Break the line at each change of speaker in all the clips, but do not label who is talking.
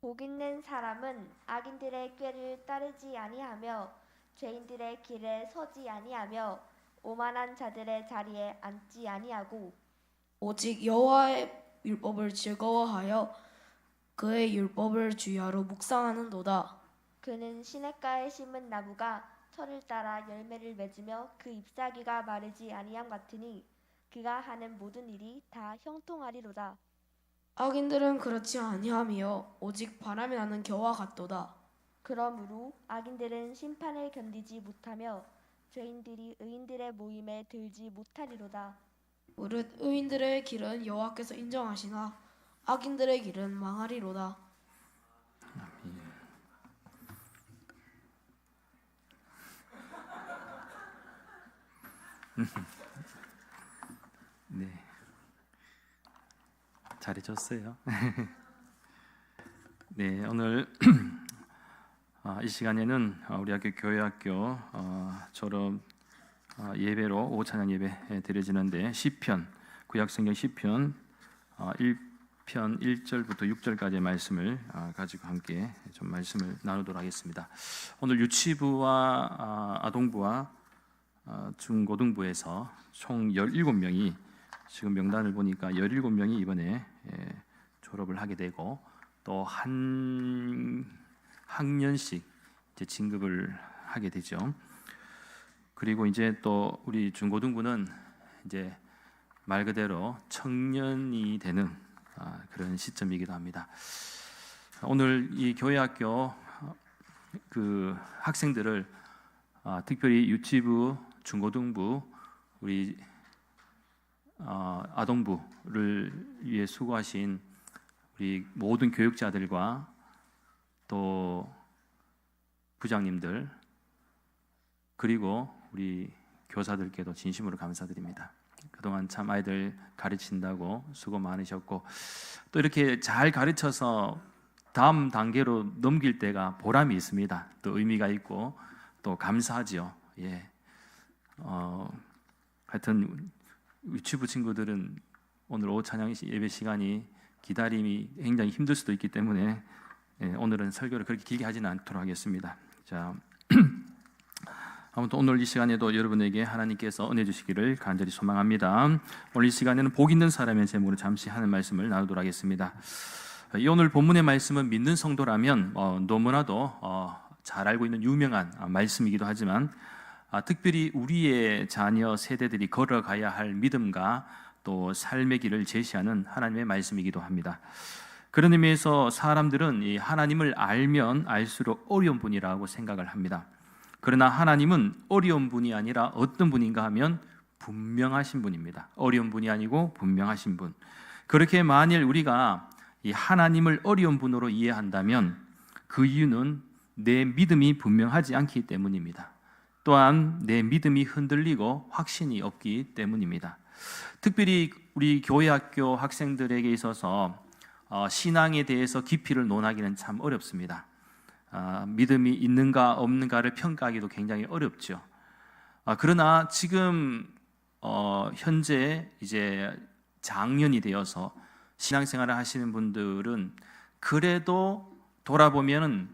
복 있는 사람은 악인들의 꾀를 따르지 아니하며 죄인들의 길에 서지 아니하며 오만한 자들의 자리에 앉지 아니하고
오직 여호와의 율법을 즐거워하여 그의 율법을 주야로 묵상하는도다.
그는 시냇가에 심은 나무가 철을 따라 열매를 맺으며 그 잎사귀가 마르지 아니함 같으니 그가 하는 모든 일이 다 형통하리로다.
악인들은 그렇지 아니하며 오직 바람이 나는 겨와 같도다.
그러므로 악인들은 심판을 견디지 못하며 죄인들이 의인들의 모임에 들지 못하리로다.
무릇 의인들의 길은 여호와께서 인정하시나 악인들의 길은 망하리로다.
네, 잘해줬어요. 네, 오늘 이 시간에는 우리 학교 교회학교 졸업 예배로 오후 찬양 예배 드려지는데 시편 구약성경 시편 1편 1절부터 6절까지의 말씀을 가지고 함께 좀 말씀을 나누도록 하겠습니다. 오늘 유치부와 아동부와 중고등부에서 총 17명이 지금 명단을 보니까 17명이 이번에 졸업을 하게 되고 또 한 학년씩 이제 진급을 하게 되죠. 그리고 이제 또 우리 중고등부는 이제 말 그대로 청년이 되는 그런 시점이기도 합니다. 오늘 이 교회학교 그 학생들을 특별히 유치부, 중고등부, 우리 아동부를 위해 수고하신 우리 모든 교육자들과 또 부장님들 그리고 우리 교사들께도 진심으로 감사드립니다. 그동안 참 아이들 가르친다고 수고 많으셨고 또 이렇게 잘 가르쳐서 다음 단계로 넘길 때가 보람이 있습니다. 또 의미가 있고 또 감사하죠. 예. 하여튼 유치부 친구들은 오늘 오후 찬양 예배 시간이 기다림이 굉장히 힘들 수도 있기 때문에 오늘은 설교를 그렇게 길게 하지는 않도록 하겠습니다. 자, 아무튼 오늘 이 시간에도 여러분에게 하나님께서 은혜 주시기를 간절히 소망합니다. 오늘 이 시간에는 복 있는 사람의 제목으로 잠시 하는 말씀을 나누도록 하겠습니다. 이 오늘 본문의 말씀은 믿는 성도라면 너무나도 잘 알고 있는 유명한 말씀이기도 하지만 특별히 우리의 자녀 세대들이 걸어가야 할 믿음과 또 삶의 길을 제시하는 하나님의 말씀이기도 합니다. 그런 의미에서 사람들은 이 하나님을 알면 알수록 어려운 분이라고 생각을 합니다. 그러나 하나님은 어려운 분이 아니라 어떤 분인가 하면 분명하신 분입니다. 어려운 분이 아니고 분명하신 분. 그렇게 만일 우리가 이 하나님을 어려운 분으로 이해한다면 그 이유는 내 믿음이 분명하지 않기 때문입니다. 또한 내 믿음이 흔들리고 확신이 없기 때문입니다. 특별히 우리 교회학교 학생들에게 있어서 신앙에 대해서 깊이를 논하기는 참 어렵습니다. 믿음이 있는가 없는가를 평가하기도 굉장히 어렵죠. 그러나 지금 현재 이제 장년이 되어서 신앙생활을 하시는 분들은 그래도 돌아보면은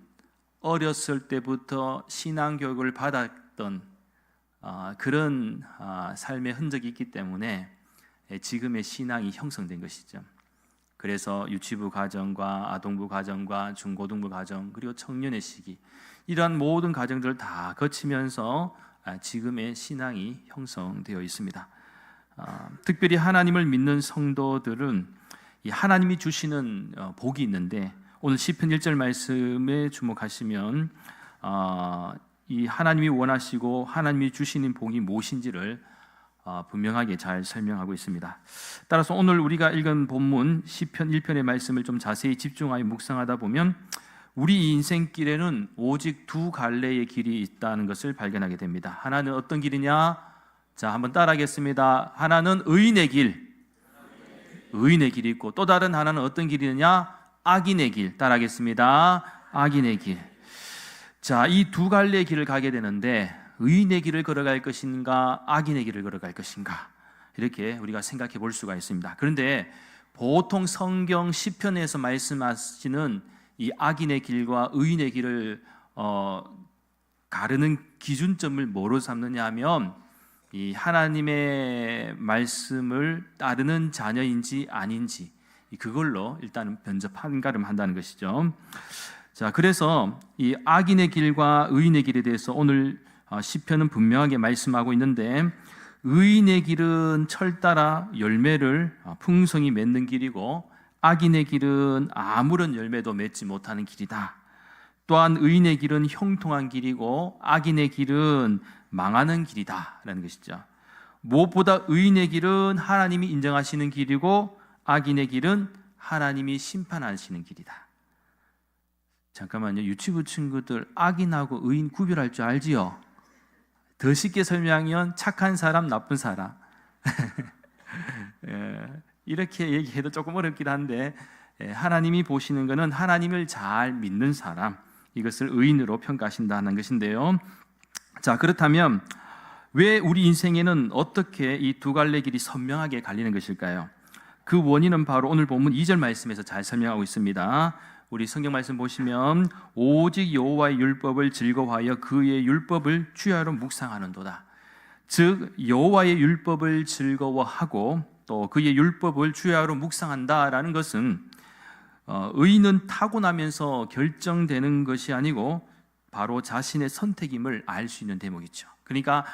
어렸을 때부터 신앙 교육을 받았던 그런 삶의 흔적이 있기 때문에 지금의 신앙이 형성된 것이죠. 그래서 유치부 과정과 아동부 과정과 중고등부 과정 그리고 청년의 시기 이러한 모든 과정들을 다 거치면서 지금의 신앙이 형성되어 있습니다. 특별히 하나님을 믿는 성도들은 이 하나님이 주시는 복이 있는데 오늘 시편 1절 말씀에 주목하시면 이 하나님이 원하시고 하나님이 주시는 복이 무엇인지를 분명하게 잘 설명하고 있습니다. 따라서 오늘 우리가 읽은 본문 시편 1편의 말씀을 좀 자세히 집중하여 묵상하다 보면 우리 인생길에는 오직 두 갈래의 길이 있다는 것을 발견하게 됩니다. 하나는 어떤 길이냐? 자, 한번 따라하겠습니다. 하나는 의인의 길, 의인의 길이 있고 또 다른 하나는 어떤 길이냐? 악인의 길. 따라하겠습니다. 악인의 길. 자, 이 두 갈래의 길을 가게 되는데 의인의 길을 걸어갈 것인가 악인의 길을 걸어갈 것인가 이렇게 우리가 생각해 볼 수가 있습니다. 그런데 보통 성경 시편에서 말씀하시는 이 악인의 길과 의인의 길을 가르는 기준점을 뭐로 삼느냐 하면 이 하나님의 말씀을 따르는 자녀인지 아닌지 그걸로 일단 먼저 판가름한다는 것이죠. 자, 그래서 이 악인의 길과 의인의 길에 대해서 오늘 시편은 분명하게 말씀하고 있는데, 의인의 길은 철 따라 열매를 풍성히 맺는 길이고 악인의 길은 아무런 열매도 맺지 못하는 길이다. 또한 의인의 길은 형통한 길이고 악인의 길은 망하는 길이다라는 것이죠. 무엇보다 의인의 길은 하나님이 인정하시는 길이고 악인의 길은 하나님이 심판하시는 길이다. 잠깐만요. 유치부 친구들 악인하고 의인 구별할 줄 알지요? 더 쉽게 설명하면 착한 사람, 나쁜 사람. 이렇게 얘기해도 조금 어렵긴 한데, 하나님이 보시는 것은 하나님을 잘 믿는 사람, 이것을 의인으로 평가하신다는 것인데요. 자, 그렇다면 왜 우리 인생에는 어떻게 이 두 갈래 길이 선명하게 갈리는 것일까요? 그 원인은 바로 오늘 본문 2절 말씀에서 잘 설명하고 있습니다. 우리 성경 말씀 보시면 오직 여호와의 율법을 즐거워하여 그의 율법을 주야로 묵상하는도다. 즉 여호와의 율법을 즐거워하고 또 그의 율법을 주야로 묵상한다라는 것은 의인은 타고나면서 결정되는 것이 아니고 바로 자신의 선택임을 알 수 있는 대목이죠. 그러니까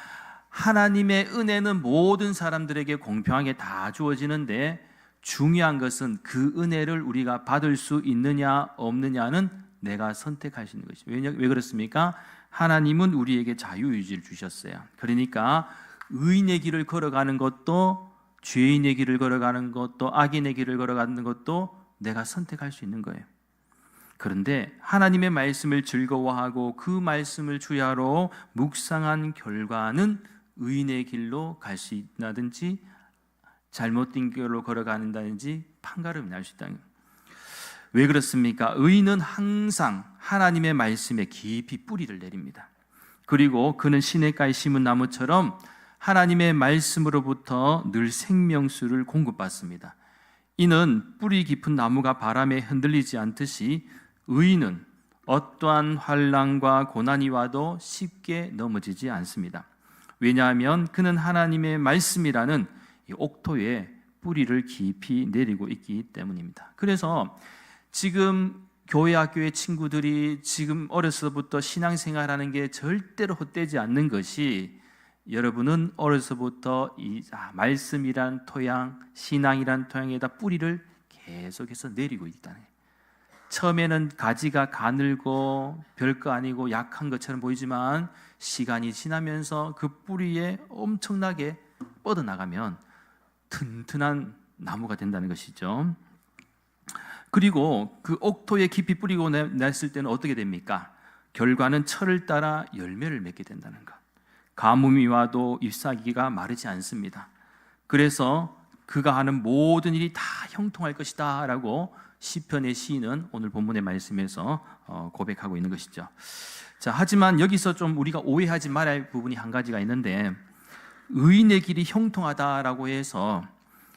하나님의 은혜는 모든 사람들에게 공평하게 다 주어지는데 중요한 것은 그 은혜를 우리가 받을 수 있느냐 없느냐는 내가 선택할 수 있는 것이죠. 왜 그렇습니까? 하나님은 우리에게 자유의지를 주셨어요. 그러니까 의인의 길을 걸어가는 것도 죄인의 길을 걸어가는 것도 악인의 길을 걸어가는 것도 내가 선택할 수 있는 거예요. 그런데 하나님의 말씀을 즐거워하고 그 말씀을 주야로 묵상한 결과는 의인의 길로 갈 수 있다든지 잘못된 길로 걸어가는다든지 판가름이 날 수 있다는 거예요. 왜 그렇습니까? 의인은 항상 하나님의 말씀에 깊이 뿌리를 내립니다. 그리고 그는 시냇가에 심은 나무처럼 하나님의 말씀으로부터 늘 생명수를 공급받습니다. 이는 뿌리 깊은 나무가 바람에 흔들리지 않듯이 의인은 어떠한 환난과 고난이 와도 쉽게 넘어지지 않습니다. 왜냐하면 그는 하나님의 말씀이라는 이 옥토에 뿌리를 깊이 내리고 있기 때문입니다. 그래서 지금 교회 학교의 친구들이 지금 어려서부터 신앙생활하는 게 절대로 헛되지 않는 것이, 여러분은 어려서부터 이 말씀이란 토양, 신앙이란 토양에다 뿌리를 계속해서 내리고 있다는 거예요. 처음에는 가지가 가늘고 별거 아니고 약한 것처럼 보이지만 시간이 지나면서 그 뿌리에 엄청나게 뻗어나가면 튼튼한 나무가 된다는 것이죠. 그리고 그 옥토에 깊이 뿌리고 냈을 때는 어떻게 됩니까? 결과는 철을 따라 열매를 맺게 된다는 것. 가뭄이 와도 잎사귀가 마르지 않습니다. 그래서 그가 하는 모든 일이 다 형통할 것이다 라고 시편의 시인은 오늘 본문의 말씀에서 고백하고 있는 것이죠. 자, 하지만 여기서 좀 우리가 오해하지 말아야 할 부분이 한 가지가 있는데, 의인의 길이 형통하다라고 해서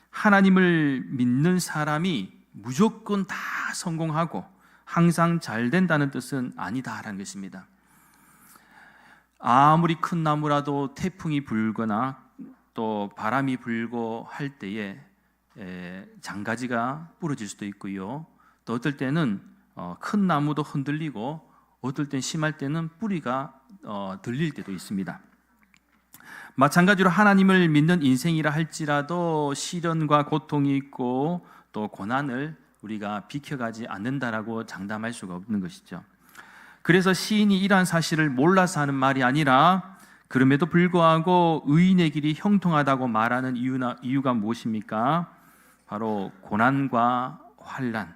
하나님을 믿는 사람이 무조건 다 성공하고 항상 잘 된다는 뜻은 아니다라는 것입니다. 아무리 큰 나무라도 태풍이 불거나 또 바람이 불고 할 때에 장가지가 부러질 수도 있고요. 또 어떨 때는 큰 나무도 흔들리고 어떨 땐 심할 때는 뿌리가 들릴 때도 있습니다. 마찬가지로 하나님을 믿는 인생이라 할지라도 시련과 고통이 있고 또 고난을 우리가 비켜가지 않는다라고 장담할 수가 없는 것이죠. 그래서 시인이 이러한 사실을 몰라서 하는 말이 아니라, 그럼에도 불구하고 의인의 길이 형통하다고 말하는 이유가 무엇입니까? 바로 고난과 환난,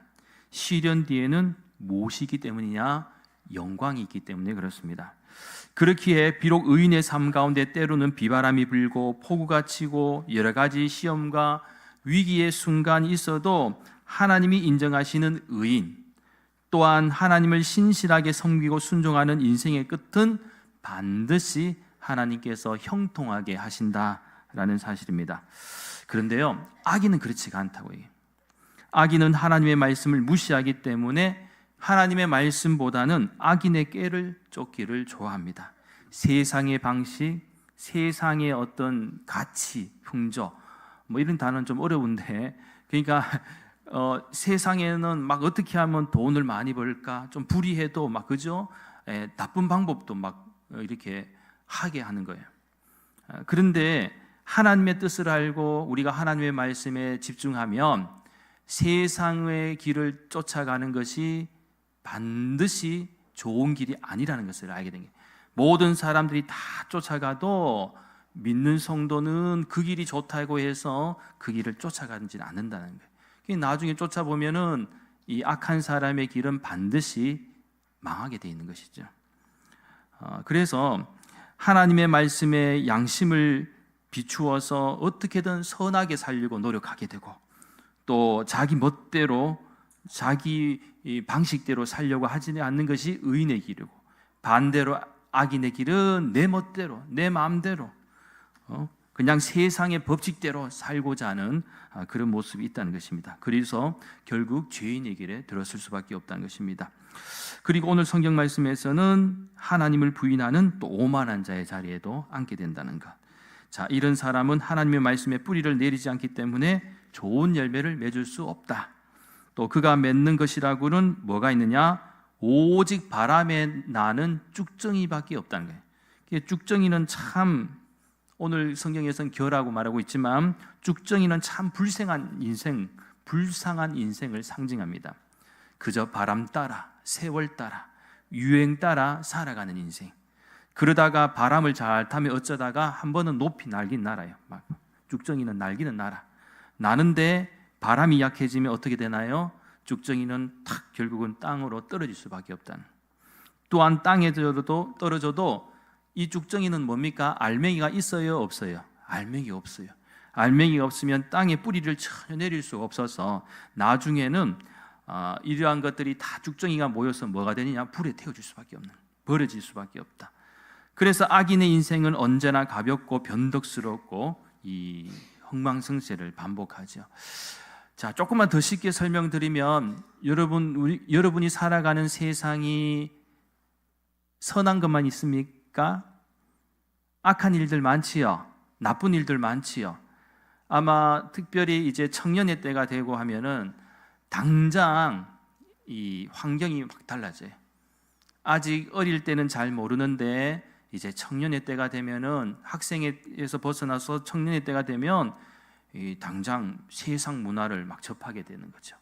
시련 뒤에는 무엇이기 때문이냐? 영광이 있기 때문에 그렇습니다. 그렇기에 비록 의인의 삶 가운데 때로는 비바람이 불고 폭우가 치고 여러 가지 시험과 위기의 순간이 있어도 하나님이 인정하시는 의인, 또한 하나님을 신실하게 섬기고 순종하는 인생의 끝은 반드시 하나님께서 형통하게 하신다라는 사실입니다. 그런데요, 악인은 그렇지가 않다고 해요. 악인은 하나님의 말씀을 무시하기 때문에 하나님의 말씀보다는 악인의 꾀를 쫓기를 좋아합니다. 세상의 방식, 세상의 어떤 가치, 풍조, 뭐 이런 단어는 좀 어려운데, 그러니까 세상에는 막 어떻게 하면 돈을 많이 벌까, 좀 불의해도 막 그죠? 나쁜 방법도 막 이렇게 하게 하는 거예요. 그런데 하나님의 뜻을 알고 우리가 하나님의 말씀에 집중하면 세상의 길을 쫓아가는 것이 반드시 좋은 길이 아니라는 것을 알게 된 거예요. 모든 사람들이 다 쫓아가도 믿는 성도는 그 길이 좋다고 해서 그 길을 쫓아가지는 않는다는 거예요. 나중에 쫓아보면은 이 악한 사람의 길은 반드시 망하게 돼 있는 것이죠. 그래서 하나님의 말씀에 양심을 비추어서 어떻게든 선하게 살려고 노력하게 되고, 또 자기 멋대로 자기 방식대로 살려고 하지 않는 것이 의인의 길이고, 반대로 악인의 길은 내 멋대로, 내 마음대로 그냥 세상의 법칙대로 살고자 하는 그런 모습이 있다는 것입니다. 그래서 결국 죄인의 길에 들었을 수밖에 없다는 것입니다. 그리고 오늘 성경 말씀에서는 하나님을 부인하는 또 오만한 자의 자리에도 앉게 된다는 것. 자, 이런 사람은 하나님의 말씀에 뿌리를 내리지 않기 때문에 좋은 열매를 맺을 수 없다. 또 그가 맺는 것이라고는 뭐가 있느냐? 오직 바람에 나는 쭉정이밖에 없다는 거예요. 쭉정이는 참, 오늘 성경에서는 겨라고 말하고 있지만 쭉정이는 참 불쌍한 인생을 상징합니다. 그저 바람 따라, 세월 따라, 유행 따라 살아가는 인생. 그러다가 바람을 잘 타면 어쩌다가 한 번은 높이 날긴 날아요. 막 쭉정이는 날기는 날아. 나는데 바람이 약해지면 어떻게 되나요? 쭉정이는 탁 결국은 땅으로 떨어질 수밖에 없다는. 또한 땅에 떨어져도 이 쭉정이는 뭡니까? 알맹이가 있어요, 없어요? 알맹이가 없어요. 알맹이가 없으면 땅에 뿌리를 전혀 내릴 수가 없어서 나중에는 이러한 것들이 다 쭉정이가 모여서 뭐가 되느냐? 불에 태워질 수밖에 없는, 버려질 수밖에 없다. 그래서 악인의 인생은 언제나 가볍고 변덕스럽고 이 흥망성쇠를 반복하죠. 자, 조금만 더 쉽게 설명드리면 여러분이 살아가는 세상이 선한 것만 있습니까? 악한 일들 많지요. 나쁜 일들 많지요. 아마 특별히 이제 청년의 때가 되고 하면은 당장 이 환경이 막 달라져요. 아직 어릴 때는 잘 모르는데 이제 청년의 때가 되면은, 학생에서 벗어나서 청년의 때가 되면 당장 세상 문화를 막 접하게 되는 거죠.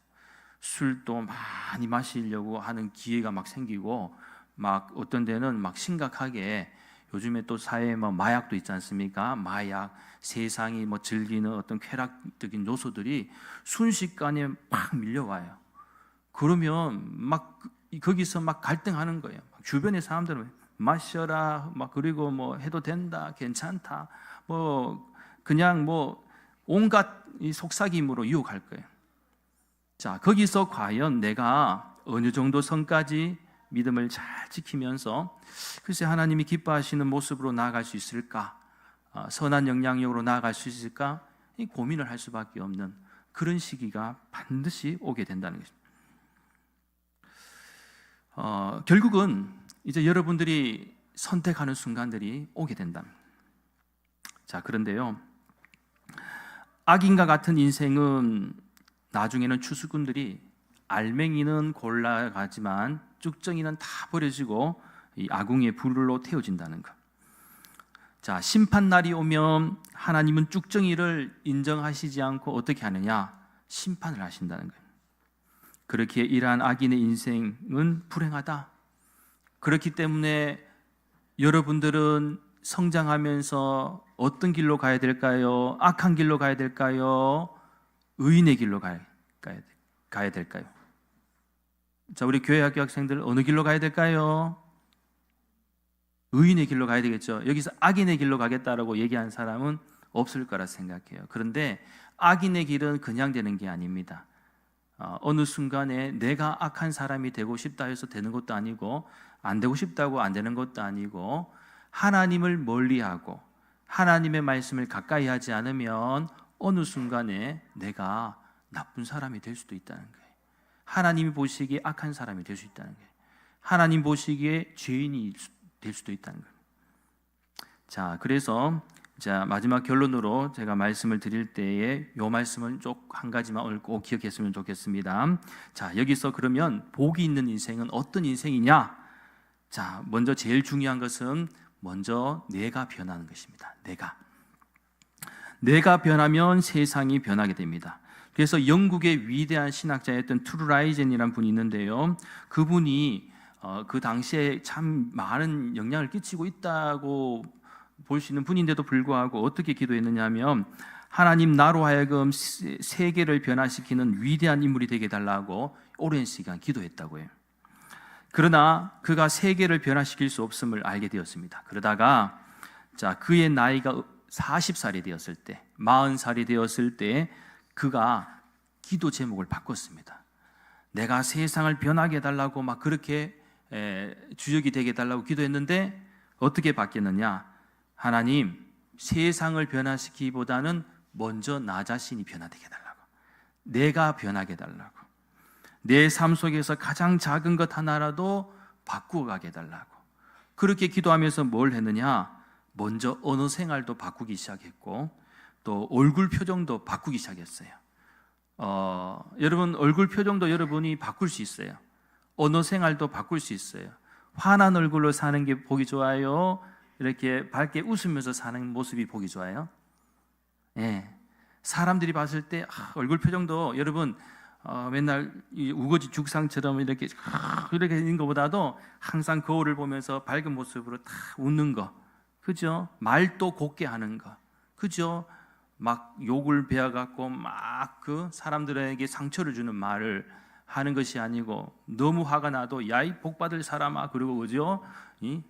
술도 많이 마시려고 하는 기회가 막 생기고, 막 어떤 데는 막 심각하게, 요즘에 또 사회에 뭐 마약도 있지 않습니까? 마약, 세상이 뭐 즐기는 어떤 쾌락적인 요소들이 순식간에 막 밀려와요. 그러면 막 거기서 막 갈등하는 거예요. 주변의 사람들은 마셔라, 막 그리고 뭐 해도 된다, 괜찮다, 뭐 그냥 뭐 온갖 이 속삭임으로 유혹할 거예요. 자, 거기서 과연 내가 어느 정도 선까지 믿음을 잘 지키면서 글쎄 하나님이 기뻐하시는 모습으로 나아갈 수 있을까, 선한 영향력으로 나아갈 수 있을까, 이 고민을 할 수밖에 없는 그런 시기가 반드시 오게 된다는 것입니다. 결국은 이제 여러분들이 선택하는 순간들이 오게 된다. 자, 그런데요, 악인과 같은 인생은 나중에는 추수꾼들이, 알맹이는 골라가지만 쭉정이는 다 버려지고 이 아궁이의 불로 태워진다는 것. 자, 심판날이 오면 하나님은 쭉정이를 인정하시지 않고 어떻게 하느냐? 심판을 하신다는 거예요. 그렇게 이러한 악인의 인생은 불행하다. 그렇기 때문에 여러분들은 성장하면서 어떤 길로 가야 될까요? 악한 길로 가야 될까요? 의인의 길로 가야 될까요? 자, 우리 교회 학교 학생들 어느 길로 가야 될까요? 의인의 길로 가야 되겠죠. 여기서 악인의 길로 가겠다라고 얘기한 사람은 없을 거라 생각해요. 그런데 악인의 길은 그냥 되는 게 아닙니다. 어느 순간에 내가 악한 사람이 되고 싶다 해서 되는 것도 아니고, 안 되고 싶다고 안 되는 것도 아니고, 하나님을 멀리하고 하나님의 말씀을 가까이 하지 않으면 어느 순간에 내가 나쁜 사람이 될 수도 있다는 거예요. 하나님이 보시기에 악한 사람이 될 수 있다는 거예요. 하나님 보시기에 죄인이 될 수도 있다는 거예요. 자, 그래서 마지막 결론으로 제가 말씀을 드릴 때에 이 말씀을 쭉 한 가지만 오늘 꼭 기억했으면 좋겠습니다. 자, 여기서 그러면 복이 있는 인생은 어떤 인생이냐? 자, 먼저 제일 중요한 것은 먼저 내가 변하는 것입니다. 내가 변하면 세상이 변하게 됩니다. 그래서 영국의 위대한 신학자였던 트루라이젠이라는 분이 있는데요. 그분이 그 당시에 참 많은 영향을 끼치고 있다고 볼 수 있는 분인데도 불구하고 어떻게 기도했느냐 하면 하나님 나로 하여금 세계를 변화시키는 위대한 인물이 되게 해달라고 오랜 시간 기도했다고 해요. 그러나 그가 세계를 변화시킬 수 없음을 알게 되었습니다. 그러다가 그의 나이가 40살이 되었을 때, 40살이 되었을 때 그가 기도 제목을 바꿨습니다. 내가 세상을 변하게 해달라고 막 그렇게 주역이 되게 해달라고 기도했는데 어떻게 바뀌었느냐? 하나님, 세상을 변화시키기보다는 먼저 나 자신이 변화되게 해달라고, 내가 변하게 해달라고, 내 삶 속에서 가장 작은 것 하나라도 바꾸어 가게 해달라고 그렇게 기도하면서 뭘 했느냐? 먼저 언어 생활도 바꾸기 시작했고 또 얼굴 표정도 바꾸기 시작했어요. 여러분, 얼굴 표정도 여러분이 바꿀 수 있어요. 언어 생활도 바꿀 수 있어요. 환한 얼굴로 사는 게 보기 좋아요? 이렇게 밝게 웃으면서 사는 모습이 보기 좋아요? 예. 사람들이 봤을 때 얼굴 표정도 여러분 맨날 이 우거지 죽상처럼 이렇게 있는 것보다도 항상 거울을 보면서 밝은 모습으로 다 웃는 거, 그죠? 말도 곱게 하는 거, 그죠? 막 욕을 베어갖고 막 그 사람들에게 상처를 주는 말을 하는 것이 아니고 너무 화가 나도 야이 복받을 사람아 그러고, 그죠?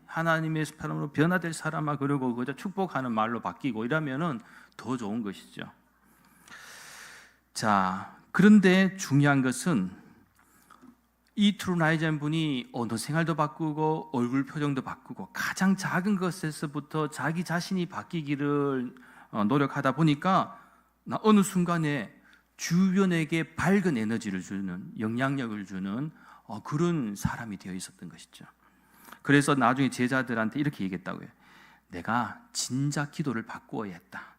하나님의 사람으로 변화될 사람아 그러고 그저 축복하는 말로 바뀌고 이러면은 더 좋은 것이죠. 자, 그런데 중요한 것은 이 트루나이젠 분이 언어 생활도 바꾸고 얼굴 표정도 바꾸고 가장 작은 것에서부터 자기 자신이 바뀌기를 노력하다 보니까 어느 순간에 주변에게 밝은 에너지를 주는, 영향력을 주는 그런 사람이 되어 있었던 것이죠. 그래서 나중에 제자들한테 이렇게 얘기했다고요. 내가 진짜 기도를 바꾸어야 했다.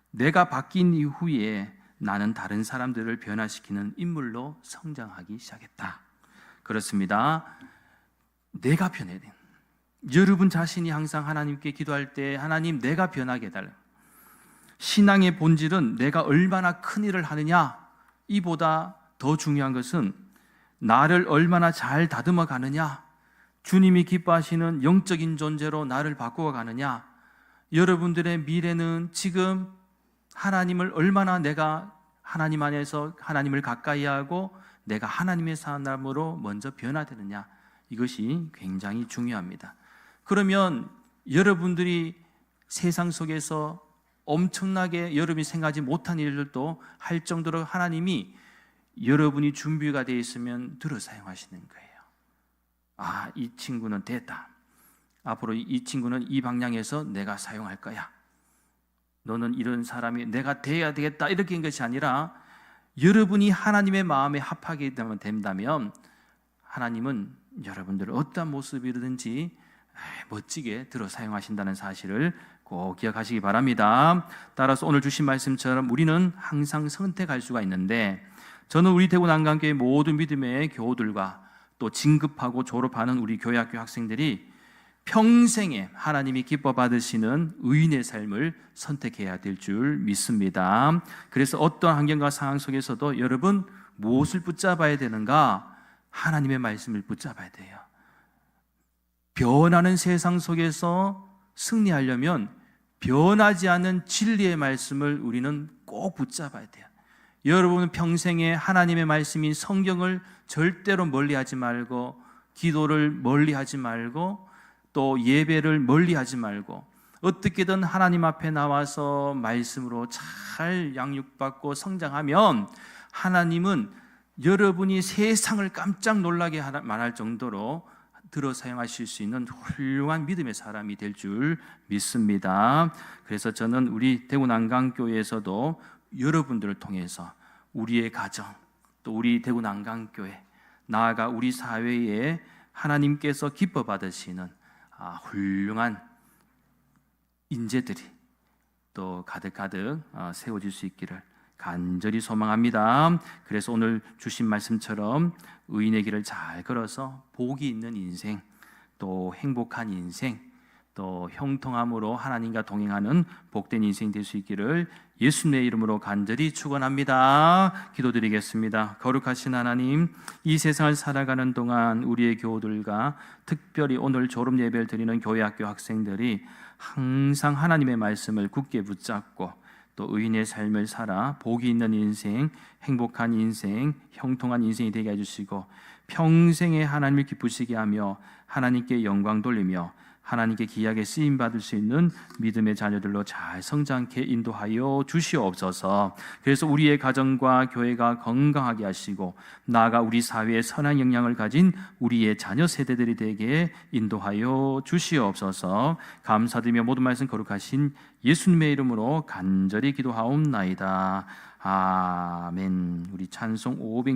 내가 바뀐 이후에 나는 다른 사람들을 변화시키는 인물로 성장하기 시작했다. 그렇습니다. 내가 변해야 돼. 여러분 자신이 항상 하나님께 기도할 때 하나님 내가 변하게 해달라. 신앙의 본질은 내가 얼마나 큰 일을 하느냐, 이보다 더 중요한 것은 나를 얼마나 잘 다듬어 가느냐, 주님이 기뻐하시는 영적인 존재로 나를 바꾸어 가느냐. 여러분들의 미래는 지금 하나님을 얼마나 내가 하나님 안에서 하나님을 가까이 하고 내가 하나님의 사람으로 먼저 변화되느냐, 이것이 굉장히 중요합니다. 그러면 여러분들이 세상 속에서 엄청나게 여러분이 생각하지 못한 일들도 할 정도로 하나님이 여러분이 준비가 되어 있으면 들어 사용하시는 거예요. 아, 이 친구는 됐다. 앞으로 이 친구는 이 방향에서 내가 사용할 거야. 너는 이런 사람이 내가 돼야 되겠다, 이렇게 한 것이 아니라 여러분이 하나님의 마음에 합하게 된다면 하나님은 여러분들을 어떤 모습이든지 멋지게 들어 사용하신다는 사실을 꼭 기억하시기 바랍니다. 따라서 오늘 주신 말씀처럼 우리는 항상 선택할 수가 있는데, 저는 우리 대구 난강교회 모든 믿음의 교우들과 또 진급하고 졸업하는 우리 교회학교 학생들이 평생에 하나님이 기뻐 받으시는 의인의 삶을 선택해야 될 줄 믿습니다. 그래서 어떤 환경과 상황 속에서도 여러분 무엇을 붙잡아야 되는가? 하나님의 말씀을 붙잡아야 돼요. 변하는 세상 속에서 승리하려면 변하지 않는 진리의 말씀을 우리는 꼭 붙잡아야 돼요. 여러분은 평생에 하나님의 말씀인 성경을 절대로 멀리하지 말고, 기도를 멀리하지 말고, 또 예배를 멀리하지 말고, 어떻게든 하나님 앞에 나와서 말씀으로 잘 양육받고 성장하면 하나님은 여러분이 세상을 깜짝 놀라게 말할 정도로 들어 사용하실 수 있는 훌륭한 믿음의 사람이 될 줄 믿습니다. 그래서 저는 우리 대구 난강교회에서도 여러분들을 통해서 우리의 가정, 또 우리 대구 난강교회, 나아가 우리 사회에 하나님께서 기뻐 받으시는 훌륭한 인재들이 또 가득가득 세워질 수 있기를 간절히 소망합니다. 그래서 오늘 주신 말씀처럼 의인의 길을 잘 걸어서 복이 있는 인생, 또 행복한 인생, 또 형통함으로 하나님과 동행하는 복된 인생 될 수 있기를 예수님의 이름으로 간절히 축원합니다. 기도드리겠습니다. 거룩하신 하나님, 이 세상을 살아가는 동안 우리의 교우들과 특별히 오늘 졸업 예배를 드리는 교회학교 학생들이 항상 하나님의 말씀을 굳게 붙잡고 또 의인의 삶을 살아 복이 있는 인생, 행복한 인생, 형통한 인생이 되게 해주시고 평생에 하나님을 기쁘시게 하며 하나님께 영광 돌리며 하나님께 귀하게 쓰임 받을 수 있는 믿음의 자녀들로 잘 성장케 인도하여 주시옵소서. 그래서 우리의 가정과 교회가 건강하게 하시고 나아가 우리 사회에 선한 영향을 가진 우리의 자녀 세대들이 되게 인도하여 주시옵소서. 감사드리며 모든 말씀 거룩하신 예수님의 이름으로 간절히 기도하옵나이다. 아멘. 우리 찬송 500